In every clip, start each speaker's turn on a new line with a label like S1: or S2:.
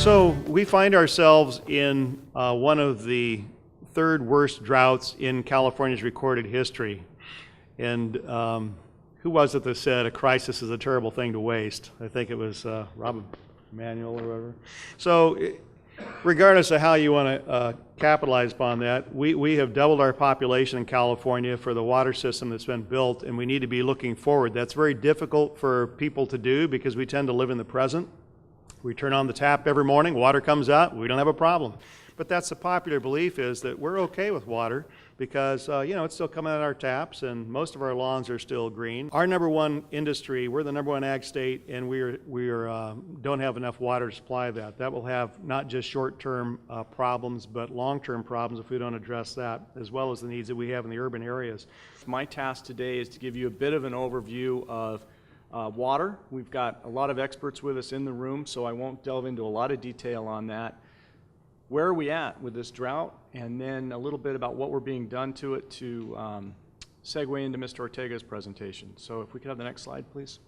S1: So we find ourselves in one of the third worst droughts in California's recorded history. And who was it that said a crisis is a terrible thing to waste? I think it was Robert Emanuel or whatever. So regardless of how you want to capitalize upon that, we have doubled our population in California for the water system that's been built, and we need to be looking forward. That's very difficult for people to do because we tend to live in the present. We turn on the tap every morning, water comes out, we don't have a problem. But that's the popular belief, is that we're okay with water because it's still coming out of our taps and most of our lawns are still green. Our number one industry, we're the number one ag state, and we don't have enough water to supply that. That will have not just short-term problems, but long-term problems if we don't address that, as well as the needs that we have in the urban areas.
S2: My task today is to give you a bit of an overview of water. We've got a lot of experts with us in the room, so I won't delve into a lot of detail on that. Where are we at with this drought? And then a little bit about what we're being done to it to segue into Mr. Ortega's presentation. So if we could have the next slide, please.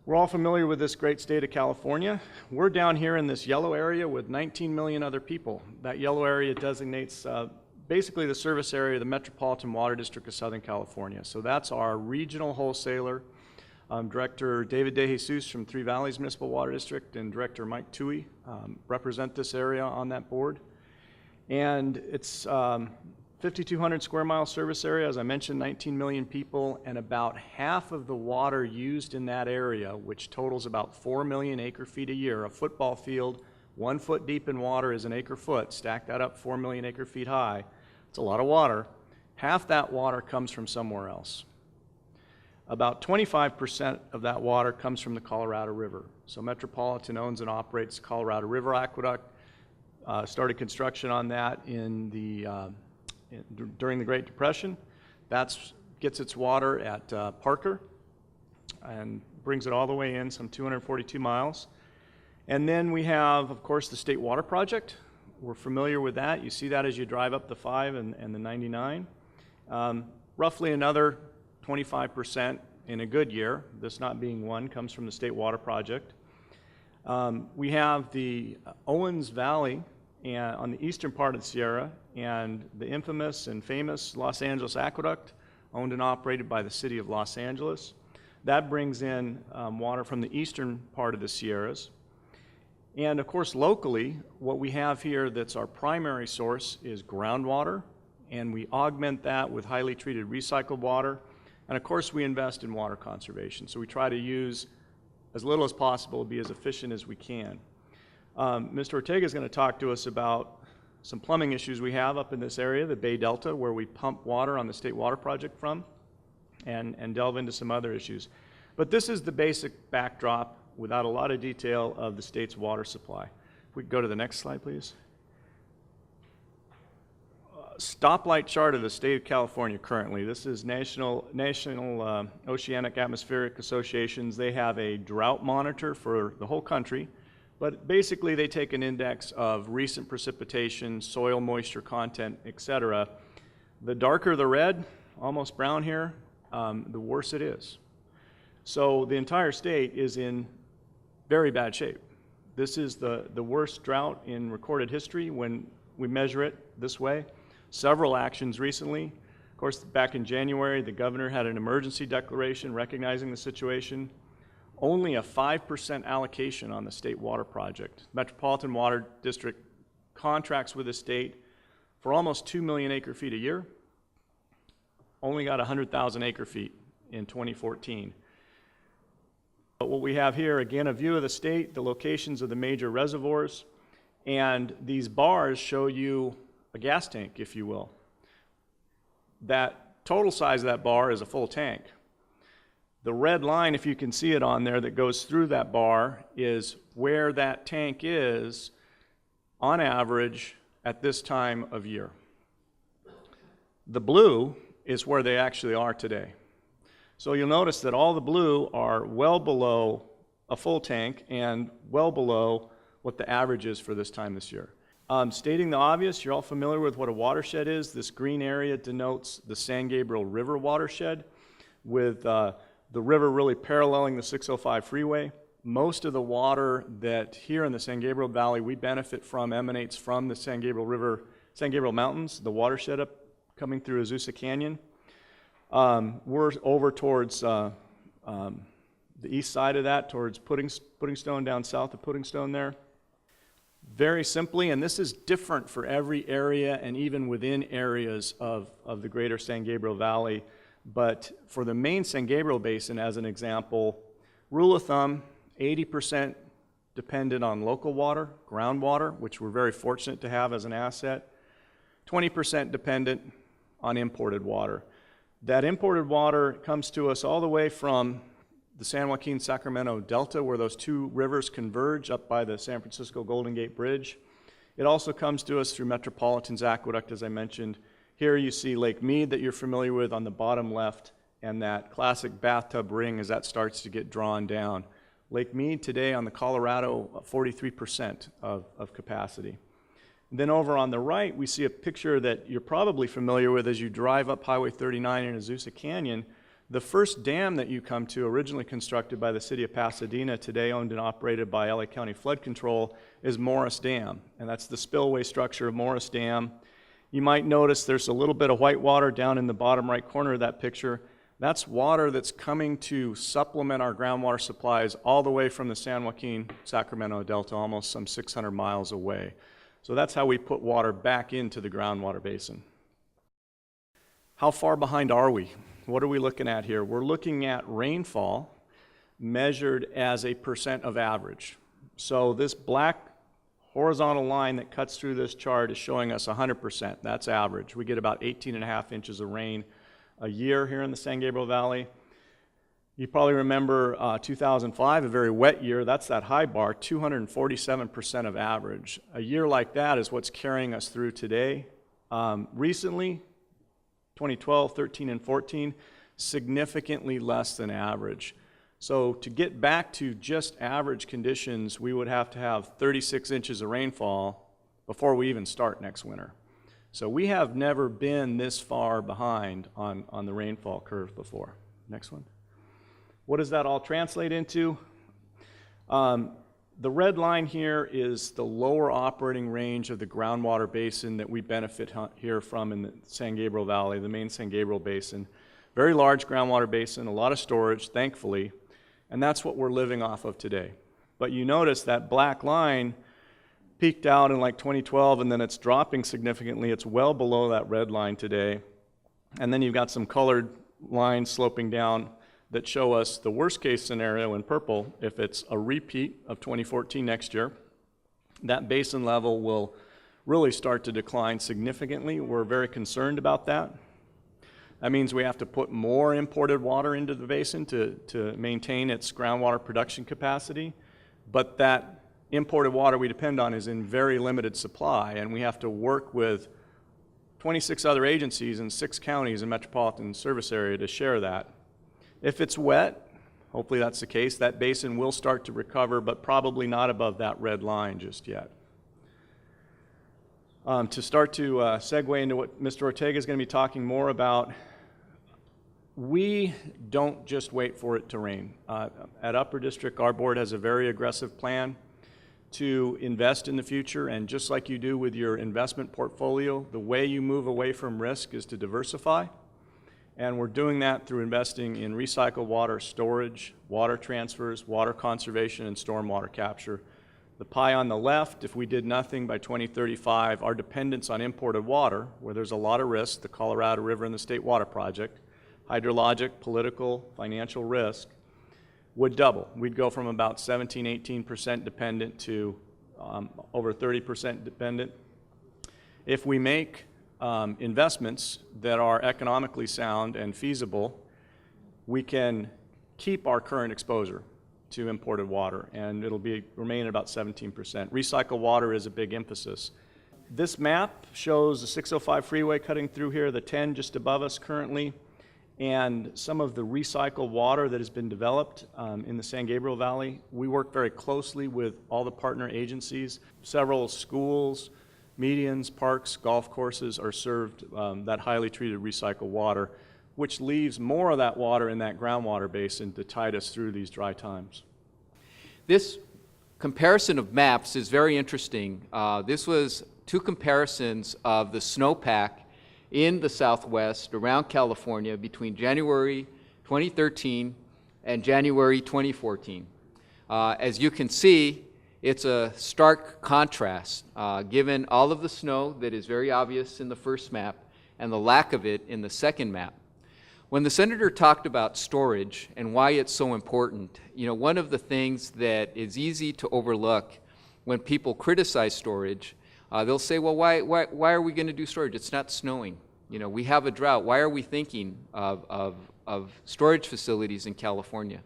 S2: We're all familiar with this great state of California. We're down here in this yellow area with 19 million other people. That yellow area designates basically the service area of the Metropolitan Water District of Southern California. So that's our regional wholesaler. Director David DeJesus from Three Valleys Municipal Water District and Director Mike Toohey represent this area on that board. And it's 5,200 square mile service area, as I mentioned, 19 million people, and about half of the water used in that area, which totals about 4 million acre feet a year. A football field, 1 foot deep in water is an acre foot. Stack that up 4 million acre feet high. It's a lot of water. Half that water comes from somewhere else. About 25% of that water comes from the Colorado River. So Metropolitan owns and operates Colorado River Aqueduct. Started construction on that during the Great Depression. That gets its water at Parker and brings it all the way in, some 242 miles. And then we have, of course, the State Water Project. We're familiar with that. You see that as you drive up the 5 and the 99. Roughly another 25% in a good year, this not being one, comes from the State Water Project. We have the Owens Valley on the eastern part of the Sierra, and the infamous and famous Los Angeles Aqueduct, owned and operated by the city of Los Angeles. That brings in water from the eastern part of the Sierras. And of course, locally, what we have here that's our primary source is groundwater, and we augment that with highly treated recycled water. And of course, we invest in water conservation. So we try to use as little as possible to be as efficient as we can. Mr. Ortega is going to talk to us about some plumbing issues we have up in this area, the Bay Delta, where we pump water on the State Water Project from, and delve into some other issues. But this is the basic backdrop, without a lot of detail, of the state's water supply. If we could go to the next slide, please. Stoplight chart of the state of California currently. This is National Oceanic Atmospheric Associations. They have a drought monitor for the whole country, but basically they take an index of recent precipitation, soil moisture content, etc. The darker the red, almost brown here, the worse it is. So the entire state is in very bad shape. This is the worst drought in recorded history when we measure it this way. Several actions recently. Of course, back in January, the governor had an emergency declaration recognizing the situation. Only a 5% allocation on the State Water Project. Metropolitan Water District contracts with the state for almost 2 million acre feet a year. Only got 100,000 acre feet in 2014. But what we have here, again, a view of the state, the locations of the major reservoirs, and these bars show you a gas tank, if you will. That total size of that bar is a full tank. The red line, if you can see it on there, that goes through that bar is where that tank is on average at this time of year. The blue is where they actually are today. So you'll notice that all the blue are well below a full tank and well below what the average is for this time this year. Stating the obvious, you're all familiar with what a watershed is. This green area denotes the San Gabriel River watershed, with the river really paralleling the 605 freeway. Most of the water that here in the San Gabriel Valley we benefit from emanates from the San Gabriel River, San Gabriel Mountains, the watershed up coming through Azusa Canyon. We're over towards the east side of that, towards Puddingstone, down south of Puddingstone there. Very simply, and this is different for every area and even within areas of the greater San Gabriel Valley, but for the main San Gabriel Basin, as an example, rule of thumb, 80% dependent on local water, groundwater, which we're very fortunate to have as an asset, 20% dependent on imported water. That imported water comes to us all the way from the San Joaquin-Sacramento Delta, where those two rivers converge up by the San Francisco Golden Gate Bridge. It also comes to us through Metropolitan's Aqueduct, as I mentioned. Here you see Lake Mead that you're familiar with on the bottom left, and that classic bathtub ring as that starts to get drawn down. Lake Mead today on the Colorado, 43% of capacity. And then over on the right, we see a picture that you're probably familiar with as you drive up Highway 39 in Azusa Canyon. The first dam that you come to, originally constructed by the city of Pasadena, today owned and operated by LA County Flood Control, is Morris Dam, and that's the spillway structure of Morris Dam. You might notice there's a little bit of white water down in the bottom right corner of that picture. That's water that's coming to supplement our groundwater supplies all the way from the San Joaquin-Sacramento Delta, almost some 600 miles away. So that's how we put water back into the groundwater basin. How far behind are we? What are we looking at here? We're looking at rainfall measured as a percent of average. So this black horizontal line that cuts through this chart is showing us 100%. That's average. We get about 18.5 inches of rain a year here in the San Gabriel Valley. You probably remember 2005, a very wet year. That's that high bar, 247% of average. A year like that is what's carrying us through today. Recently, 2012, 13, and 14, significantly less than average. So to get back to just average conditions, we would have to have 36 inches of rainfall before we even start next winter. So we have never been this far behind on the rainfall curve before. Next one. What does that all translate into? The red line here is the lower operating range of the groundwater basin that we benefit here from in the San Gabriel Valley, the main San Gabriel Basin. Very large groundwater basin, a lot of storage, thankfully, and that's what we're living off of today. But you notice that black line peaked out in like 2012, and then it's dropping significantly. It's well below that red line today. And then you've got some colored lines sloping down that show us the worst case scenario in purple. If it's a repeat of 2014 next year, that basin level will really start to decline significantly. We're very concerned about that. That means we have to put more imported water into the basin to maintain its groundwater production capacity, but that imported water we depend on is in very limited supply, and we have to work with 26 other agencies in 6 counties in metropolitan service area to share that. If it's wet, hopefully that's the case, that basin will start to recover, but probably not above that red line just yet. To start to segue into what Mr. Ortega is going to be talking more about, we don't just wait for it to rain. At Upper District, our board has a very aggressive plan to invest in the future, and just like you do with your investment portfolio, the way you move away from risk is to diversify. And we're doing that through investing in recycled water storage, water transfers, water conservation, and stormwater capture. The pie on the left, if we did nothing by 2035, our dependence on imported water, where there's a lot of risk, the Colorado River and the State Water Project, hydrologic, political, financial risk, would double. We'd go from about 17, 18% dependent to over 30% dependent. If we make investments that are economically sound and feasible, we can keep our current exposure to imported water, and it'll remain at about 17%. Recycled water is a big emphasis. This map shows the 605 freeway cutting through here, the 10 just above us currently, and some of the recycled water that has been developed in the San Gabriel Valley. We work very closely with all the partner agencies. Several schools, medians, parks, golf courses are served that highly treated recycled water, which leaves more of that water in that groundwater basin to tide us through these dry times.
S3: This comparison of maps is very interesting. This was two comparisons of the snowpack in the Southwest around California between January 2013 and January 2014. As you can see, it's a stark contrast, given all of the snow that is very obvious in the first map and the lack of it in the second map. When the senator talked about storage and why it's so important, one of the things that is easy to overlook when people criticize storage, they'll say, well, why are we going to do storage? It's not snowing. We have a drought. Why are we thinking of storage facilities in California?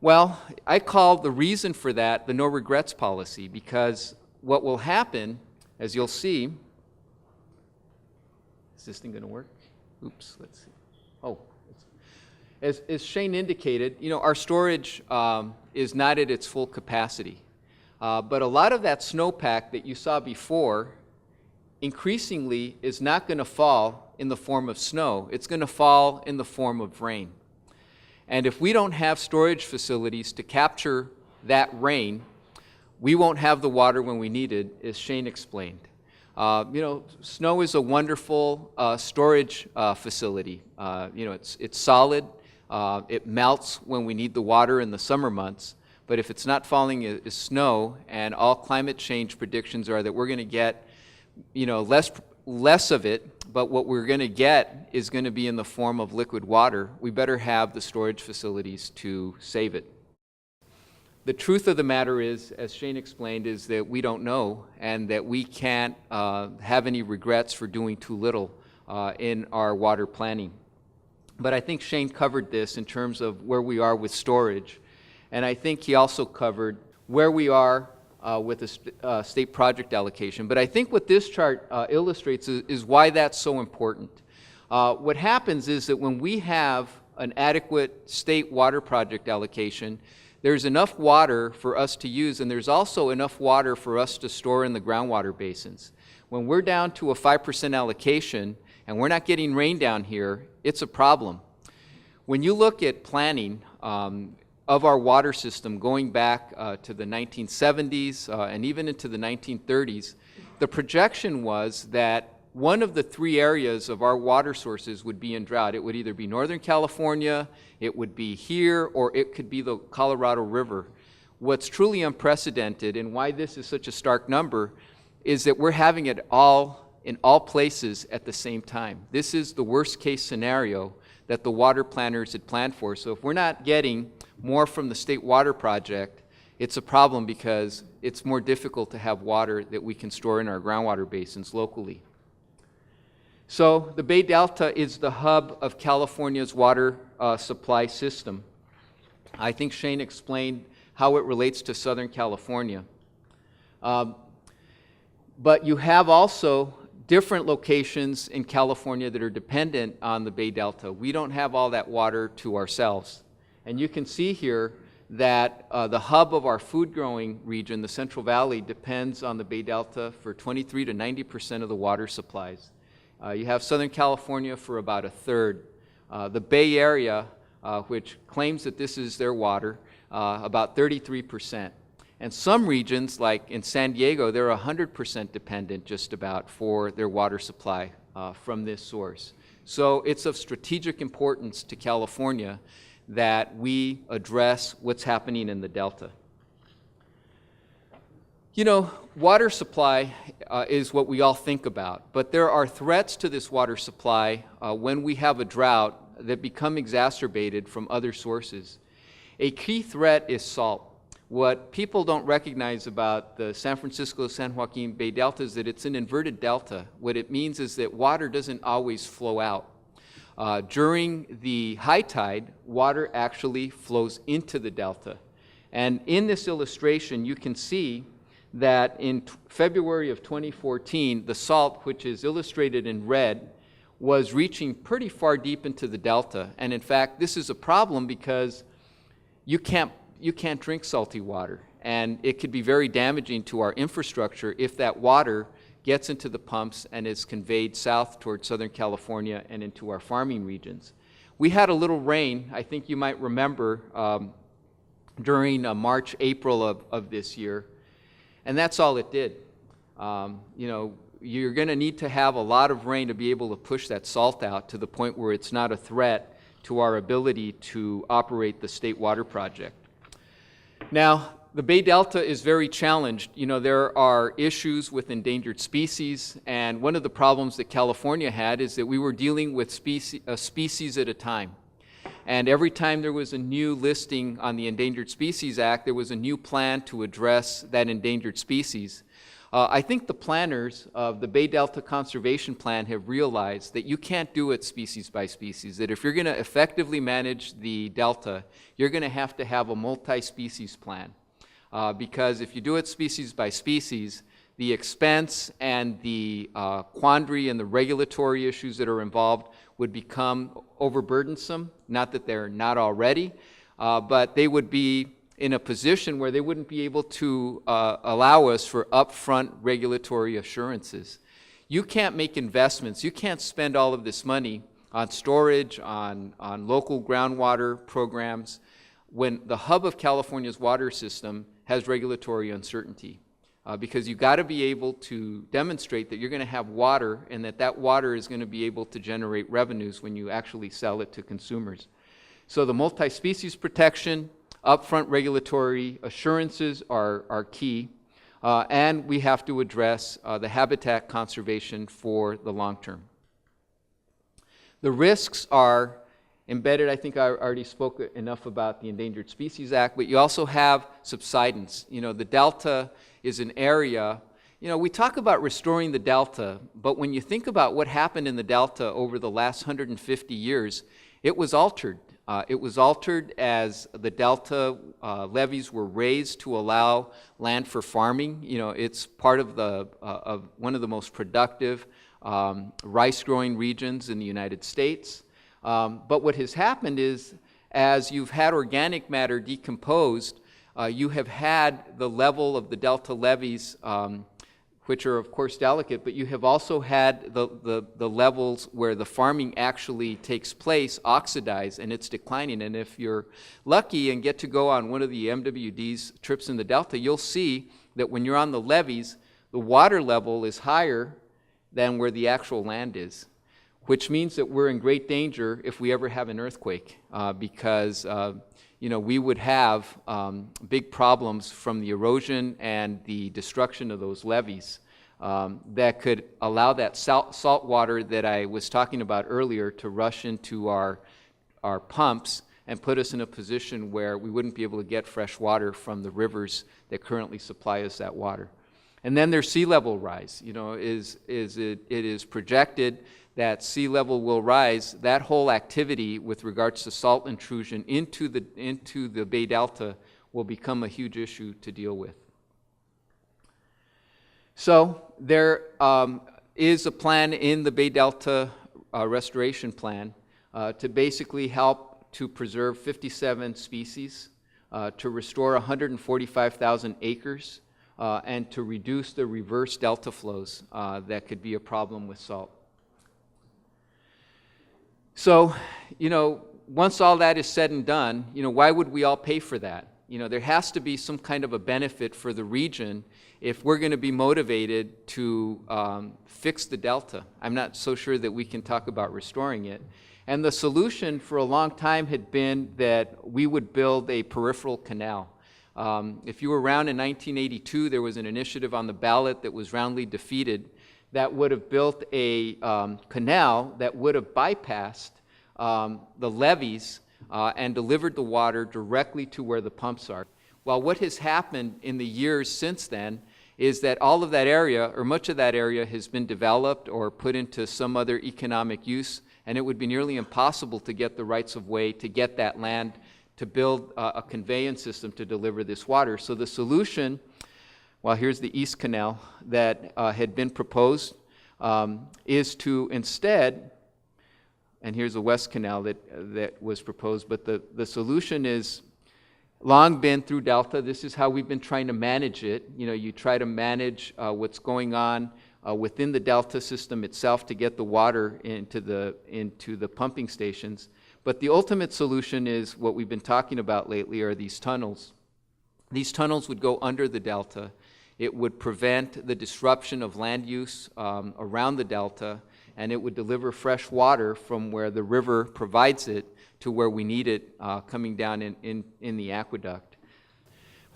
S3: Well, I call the reason for that the no regrets policy, because what will happen, as you'll see, is this thing going to work? Oops, let's see. Oh, as Shane indicated, our storage is not at its full capacity. But a lot of that snowpack that you saw before increasingly is not going to fall in the form of snow. It's going to fall in the form of rain. And if we don't have storage facilities to capture that rain, we won't have the water when we need it, as Shane explained. Snow is a wonderful storage facility. It's solid. It melts when we need the water in the summer months. But if it's not falling as snow, and all climate change predictions are that we're going to get, less of it, but what we're going to get is going to be in the form of liquid water, we better have the storage facilities to save it. The truth of the matter is, as Shane explained, is that we don't know, and that we can't have any regrets for doing too little in our water planning. But I think Shane covered this in terms of where we are with storage, and I think he also covered where we are with the state project allocation. But I think what this chart illustrates is why that's so important. What happens is that when we have an adequate state water project allocation, there's enough water for us to use, and there's also enough water for us to store in the groundwater basins. When we're down to a 5% allocation and we're not getting rain down here, it's a problem. When you look at planning of our water system going back to the 1970s and even into the 1930s, the projection was that one of the three areas of our water sources would be in drought. It would either be Northern California, it would be here, or it could be the Colorado River. What's truly unprecedented, and why this is such a stark number, is that we're having it all in all places at the same time. This is the worst case scenario that the water planners had planned for. So if we're not getting more from the state water project, it's a problem, because it's more difficult to have water that we can store in our groundwater basins locally. So the Bay Delta is the hub of California's water supply system. I think Shane explained how it relates to Southern California. But you have also different locations in California that are dependent on the Bay Delta. We don't have all that water to ourselves. And you can see here that the hub of our food growing region, the Central Valley, depends on the Bay Delta for 23 to 90% of the water supplies. You have Southern California for about a third. The Bay Area, which claims that this is their water, about 33%. And some regions, like in San Diego, they're 100% dependent just about for their water supply from this source. So it's of strategic importance to California that we address what's happening in the Delta. Water supply is what we all think about, but there are threats to this water supply when we have a drought that become exacerbated from other sources. A key threat is salt. What people don't recognize about the San Francisco-San Joaquin Bay Delta is that it's an inverted delta. What it means is that water doesn't always flow out. During the high tide, water actually flows into the delta. And in this illustration, you can see that in February of 2014, the salt, which is illustrated in red, was reaching pretty far deep into the delta. And in fact, this is a problem because you can't drink salty water. And it could be very damaging to our infrastructure if that water gets into the pumps and is conveyed south towards Southern California and into our farming regions. We had a little rain. I think you might remember during March, April of this year, and that's all it did. You're going to need to have a lot of rain to be able to push that salt out to the point where it's not a threat to our ability to operate the state water project. Now, the Bay Delta is very challenged. There are issues with endangered species, and one of the problems that California had is that we were dealing with a species at a time. And every time there was a new listing on the Endangered Species Act, there was a new plan to address that endangered species. I think the planners of the Bay Delta Conservation Plan have realized that you can't do it species by species, that if you're going to effectively manage the Delta, you're going to have a multi-species plan. Because if you do it species by species, the expense and the quandary and the regulatory issues that are involved would become overburdensome. Not that they're not already, but they would be in a position where they wouldn't be able to allow us for upfront regulatory assurances. You can't make investments. You can't spend all of this money on storage, on local groundwater programs, when the hub of California's water system has regulatory uncertainty. Because you've got to be able to demonstrate that you're going to have water and that water is going to be able to generate revenues when you actually sell it to consumers. So the multi-species protection, upfront regulatory assurances are key, and we have to address the habitat conservation for the long term. The risks are embedded. I think I already spoke enough about the Endangered Species Act, but you also have subsidence. The Delta is an area, we talk about restoring the Delta, but when you think about what happened in the Delta over the last 150 years, it was altered. It was altered as the Delta levees were raised to allow land for farming. It's part of one of the most productive rice-growing regions in the United States. But what has happened is, as you've had organic matter decomposed, you have had the level of the Delta levees, which are of course delicate, but you have also had the levels where the farming actually takes place oxidize, and it's declining. And if you're lucky and get to go on one of the MWD's trips in the Delta, you'll see that when you're on the levees, the water level is higher than where the actual land is, which means that we're in great danger if we ever have an earthquake, because we would have big problems from the erosion and the destruction of those levees that could allow that salt water that I was talking about earlier to rush into our pumps and put us in a position where we wouldn't be able to get fresh water from the rivers that currently supply us that water. And then there's sea level rise. It is projected that sea level will rise. That whole activity with regards to salt intrusion into the Bay Delta will become a huge issue to deal with. So there is a plan in the Bay Delta restoration plan to basically help to preserve 57 species, to restore 145,000 acres, and to reduce the reverse delta flows that could be a problem with salt. So, once all that is said and done, why would we all pay for that? There has to be some kind of a benefit for the region if we're going to be motivated to fix the Delta. I'm not so sure that we can talk about restoring it. And the solution for a long time had been that we would build a peripheral canal. If you were around in 1982, there was an initiative on the ballot that was roundly defeated that would have built a canal that would have bypassed the levees and delivered the water directly to where the pumps are. Well, what has happened in the years since then is that all of that area, or much of that area, has been developed or put into some other economic use, and it would be nearly impossible to get the rights of way to get that land to build a conveyance system to deliver this water. So the solution, well, here's the East Canal that had been proposed, is to instead, and here's the West Canal that was proposed, but the solution is long been through Delta. This is how we've been trying to manage it. You try to manage what's going on within the Delta system itself to get the water into the pumping stations. But the ultimate solution is what we've been talking about lately, are these tunnels. These tunnels would go under the delta. It would prevent the disruption of land use around the delta, and it would deliver fresh water from where the river provides it to where we need it coming down in the aqueduct.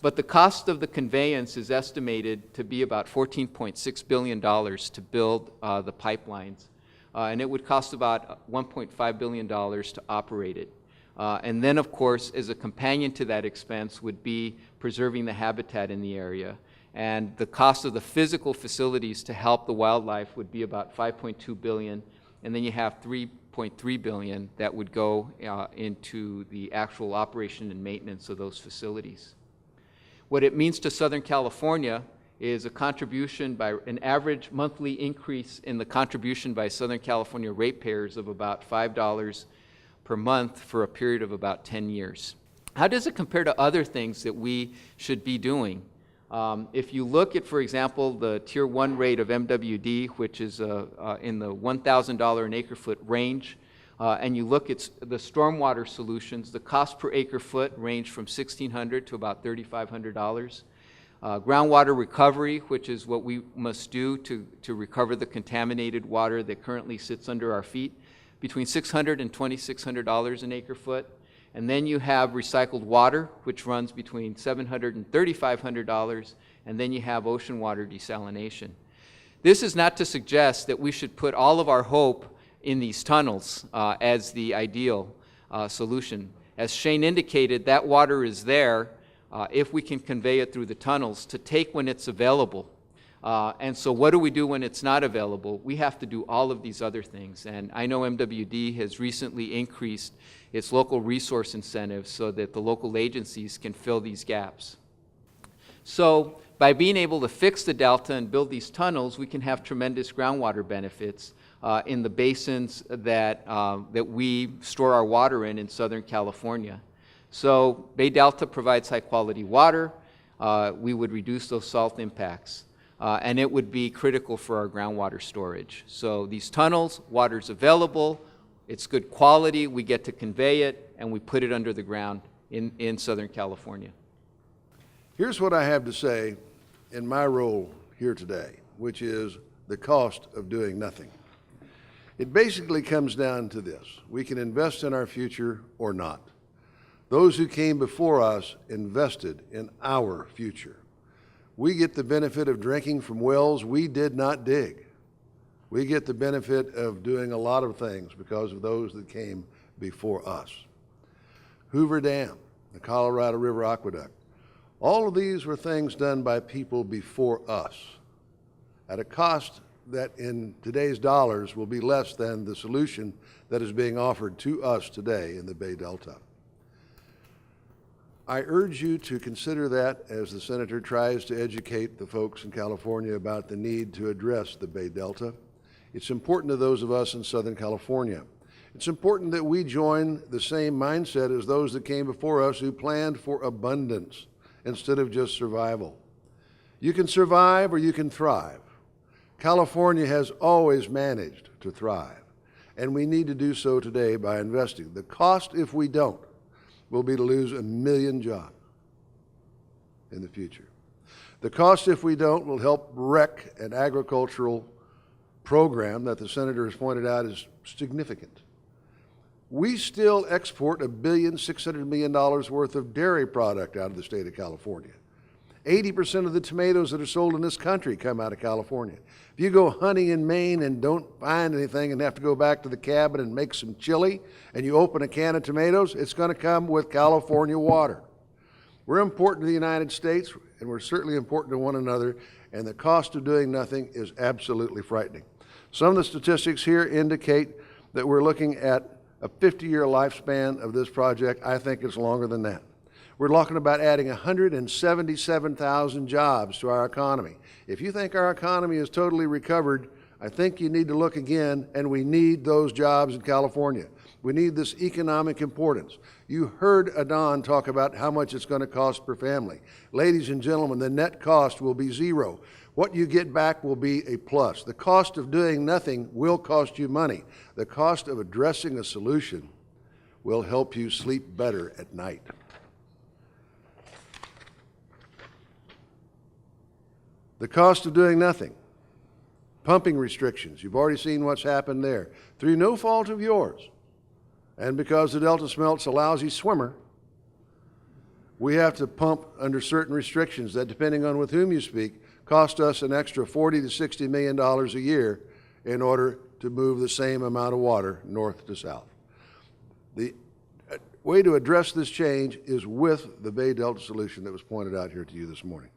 S3: But the cost of the conveyance is estimated to be about $14.6 billion to build the pipelines. And it would cost about $1.5 billion to operate it. And then, of course, as a companion to that expense would be preserving the habitat in the area. And the cost of the physical facilities to help the wildlife would be about $5.2 billion. And then you have $3.3 billion that would go into the actual operation and maintenance of those facilities. What it means to Southern California is a contribution by an average monthly increase in the contribution by Southern California ratepayers of about $5 per month for a period of about 10 years. How does it compare to other things that we should be doing? If you look at, for example, the Tier 1 rate of MWD, which is in the $1,000 an acre foot range, and you look at the stormwater solutions, the cost per acre foot range from $1,600 to about $3,500. Groundwater recovery, which is what we must do to recover the contaminated water that currently sits under our feet, between $600 and $2,600 an acre foot. And then you have recycled water, which runs between $700 and $3,500, and then you have ocean water desalination. This is not to suggest that we should put all of our hope in these tunnels as the ideal solution. As Shane indicated, that water is there if we can convey it through the tunnels to take when it's available. And so what do we do when it's not available? We have to do all of these other things. And I know MWD has recently increased its local resource incentives so that the local agencies can fill these gaps. So by being able to fix the delta and build these tunnels, we can have tremendous groundwater benefits in the basins that we store our water in Southern California. So Bay Delta provides high quality water. We would reduce those salt impacts. And it would be critical for our groundwater storage. So these tunnels, water's available, it's good quality, we get to convey it, and we put it under the ground in Southern California.
S4: Here's what I have to say in my role here today, which is the cost of doing nothing. It basically comes down to this: we can invest in our future or not. Those who came before us invested in our future. We get the benefit of drinking from wells we did not dig. We get the benefit of doing a lot of things because of those that came before us. Hoover Dam, the Colorado River Aqueduct, all of these were things done by people before us at a cost that in today's dollars will be less than the solution that is being offered to us today in the Bay Delta. I urge you to consider that as the Senator tries to educate the folks in California about the need to address the Bay Delta. It's important to those of us in Southern California. It's important that we join the same mindset as those that came before us who planned for abundance instead of just survival. You can survive or you can thrive. California has always managed to thrive, and we need to do so today by investing. The cost, if we don't, will be to lose 1 million jobs in the future. The cost, if we don't, will help wreck an agricultural program that the Senator has pointed out is significant. We still export $1.6 billion worth of dairy product out of the state of California. 80% of the tomatoes that are sold in this country come out of California. If you go hunting in Maine and don't find anything and have to go back to the cabin and make some chili, and you open a can of tomatoes, it's going to come with California water. We're important to the United States, and we're certainly important to one another, and the cost of doing nothing is absolutely frightening. Some of the statistics here indicate that we're looking at a 50-year lifespan of this project. I think it's longer than that. We're talking about adding 177,000 jobs to our economy. If you think our economy is totally recovered, I think you need to look again, and we need those jobs in California. We need this economic importance. You heard Adon talk about how much it's going to cost per family. Ladies and gentlemen, the net cost will be zero. What you get back will be a plus. The cost of doing nothing will cost you money. The cost of addressing a solution will help you sleep better at night. The cost of doing nothing. Pumping restrictions. You've already seen what's happened there. Through no fault of yours. And because the Delta smelt's a lousy swimmer, we have to pump under certain restrictions that, depending on with whom you speak, cost us an extra $40 to $60 million a year in order to move the same amount of water north to south. The way to address this change is with the Bay Delta solution that was pointed out here to you this morning.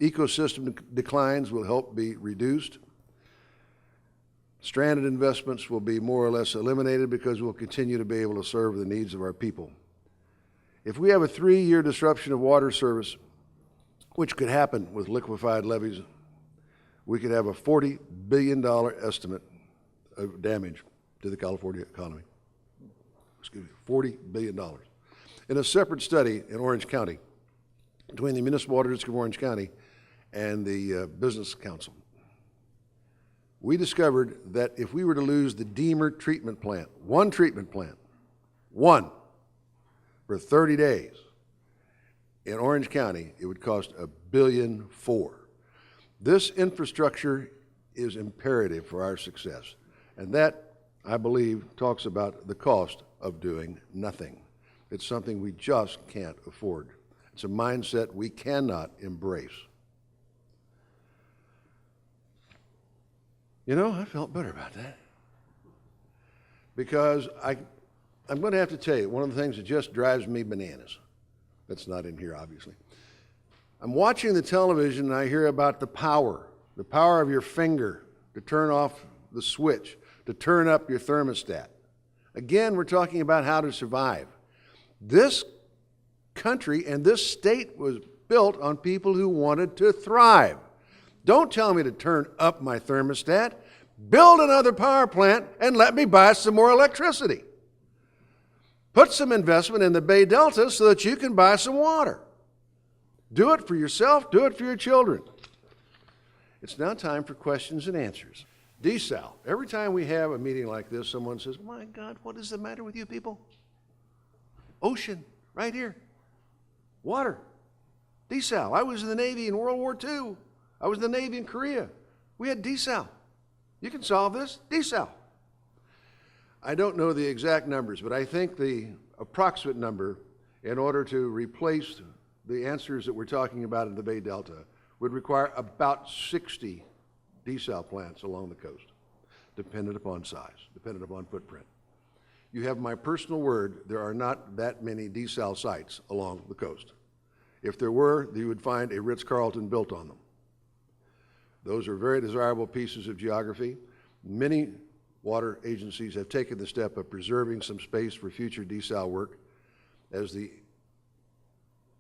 S4: Ecosystem declines will help be reduced. Stranded investments will be more or less eliminated because we'll continue to be able to serve the needs of our people. If we have a 3-year disruption of water service, which could happen with liquefied levees, we could have a $40 billion estimate of damage to the California economy. Excuse me, $40 billion. In a separate study in Orange County, between the Municipal Water District of Orange County and the Business Council, we discovered that if we were to lose the Deemer treatment plant, one treatment plant, one, for 30 days in Orange County, it would cost $1.4 billion. This infrastructure is imperative for our success. And that, I believe, talks about the cost of doing nothing. It's something we just can't afford. It's a mindset we cannot embrace. You know, I felt better about that. Because I'm going to have to tell you, one of the things that just drives me bananas, that's not in here, obviously. I'm watching the television and I hear about the power of your finger to turn off the switch, to turn up your thermostat. Again, we're talking about how to survive. This country and this state was built on people who wanted to thrive. Don't tell me to turn up my thermostat. Build another power plant and let me buy some more electricity. Put some investment in the Bay Delta so that you can buy some water. Do it for yourself, do it for your children. It's now time for questions and answers. Desal. Every time we have a meeting like this, someone says, my God, what is the matter with you people? Ocean, right here. Water. Desal. I was in the Navy in World War II. I was in the Navy in Korea. We had desal. You can solve this, desal. I don't know the exact numbers, but I think the approximate number in order to replace the answers that we're talking about in the Bay Delta would require about 60 desal plants along the coast, dependent upon size, dependent upon footprint. You have my personal word, there are not that many desal sites along the coast. If there were, you would find a Ritz-Carlton built on them. Those are very desirable pieces of geography. Many water agencies have taken the step of preserving some space for future desal work. As the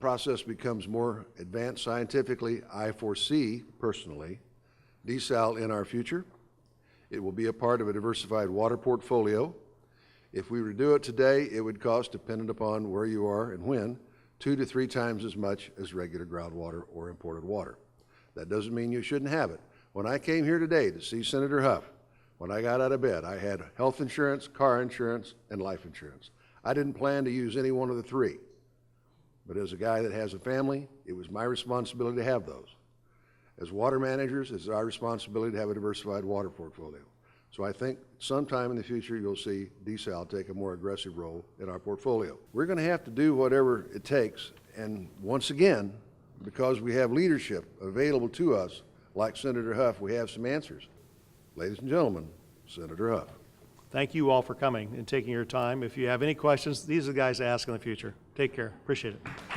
S4: process becomes more advanced scientifically, I foresee, personally, desal in our future. It will be a part of a diversified water portfolio. If we were to do it today, it would cost, dependent upon where you are and when, 2 to 3 times as much as regular groundwater or imported water. That doesn't mean you shouldn't have it. When I came here today to see Senator Huff, when I got out of bed, I had health insurance, car insurance, and life insurance. I didn't plan to use any one of the 3. But as a guy that has a family, it was my responsibility to have those. As water managers, it's our responsibility to have a diversified water portfolio. So I think sometime in the future you'll see desal take a more aggressive role in our portfolio. We're going to have to do whatever it takes, and once again, because we have leadership available to us, like Senator Huff, we have some answers. Ladies and gentlemen, Senator Huff.
S1: Thank you all for coming and taking your time. If you have any questions, these are the guys to ask in the future. Take care. Appreciate it.